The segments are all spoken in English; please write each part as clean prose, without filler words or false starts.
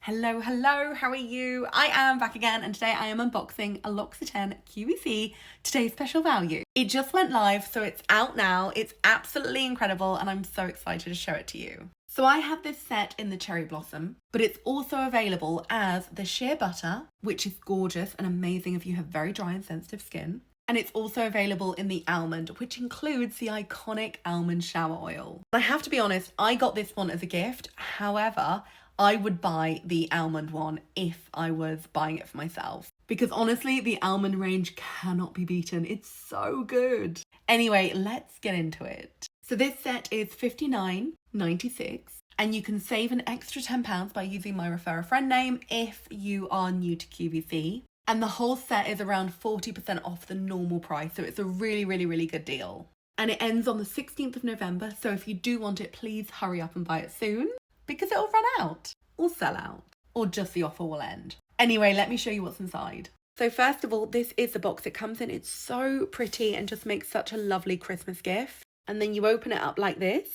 Hello, how are you? I am back again and today I am unboxing a L'Occitane QVC Today's Special Value. It just went live, so it's out now. It's absolutely incredible and I'm so excited to show it to you. So I have this set in the Cherry Blossom, but it's also available as the Sheer Butter, which is gorgeous and amazing if you have very dry and sensitive skin. And it's also available in the Almond, which includes the iconic almond shower oil. I have to be honest, I got this one as a gift. However, I would buy the almond one if I was buying it for myself. Because honestly, the almond range cannot be beaten. It's so good. Anyway, let's get into it. So this set is $59.96 and you can save an extra £10 by using my refer a friend name if you are new to QVC. And the whole set is around 40% off the normal price. So it's a really good deal. And it ends on the 16th of November. So if you do want it, please hurry up and buy it soon, because it'll run out or sell out or just the offer will end. Anyway, let me show you what's inside. So first of all, this is the box it comes in. It's so pretty and just makes such a lovely Christmas gift. And then you open it up like this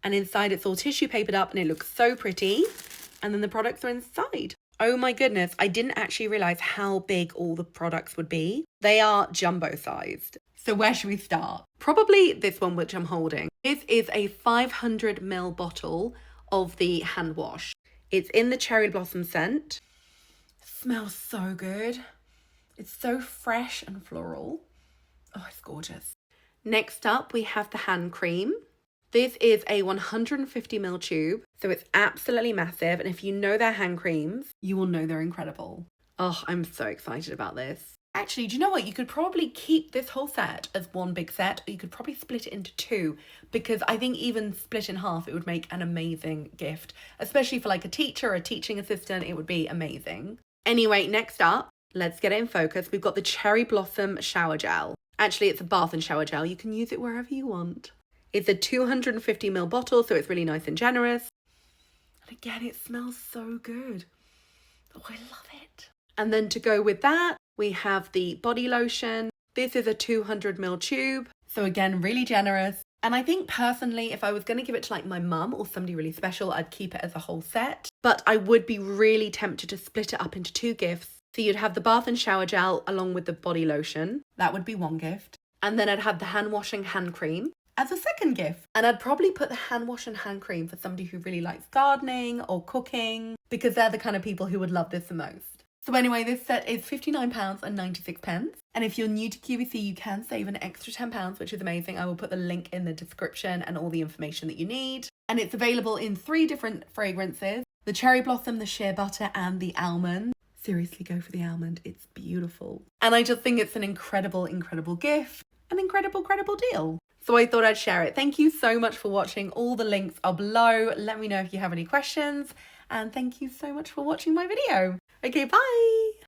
and inside it's all tissue papered up and it looks so pretty. And then the products are inside. Oh my goodness, I didn't actually realize how big all the products would be. They are jumbo sized. So where should we start? Probably this one, which I'm holding. This is a 500ml bottle of the hand wash. It's in the Cherry Blossom scent. Smells so good. It's so fresh and floral. Oh, it's gorgeous. Next up, we have the hand cream. This is a 150ml tube, so it's absolutely massive. And if you know their hand creams, you will know they're incredible. Oh, I'm so excited about this. Actually, do you know what? You could probably keep this whole set as one big set, or you could probably split it into two, because I think even split in half, it would make an amazing gift, especially for like a teacher or a teaching assistant. It would be amazing. Anyway, next up, let's get it in focus. We've got the Cherry Blossom shower gel. Actually, it's a bath and shower gel. You can use it wherever you want. It's a 250ml bottle, so it's really nice and generous. And again, it smells so good. Oh, I love it. And then to go with that, we have the body lotion. This is a 200ml tube. So again, really generous. And I think personally, if I was going to give it to like my mum or somebody really special, I'd keep it as a whole set. But I would be really tempted to split it up into two gifts. So you'd have the bath and shower gel along with the body lotion. That would be one gift. And then I'd have the hand washing hand cream as a second gift. And I'd probably put the hand wash and hand cream for somebody who really likes gardening or cooking, because they're the kind of people who would love this the most. So anyway, this set is £59.96. And if you're new to QVC, you can save an extra £10, which is amazing. I will put the link in the description and all the information that you need. And it's available in 3 different fragrances: the Cherry Blossom, the Sheer Butter, and the Almond. Seriously, go for the almond. It's beautiful. And I just think it's an incredible gift. An incredible deal. So I thought I'd share it. Thank you so much for watching. All the links are below. Let me know if you have any questions. And thank you so much for watching my video. Okay, bye.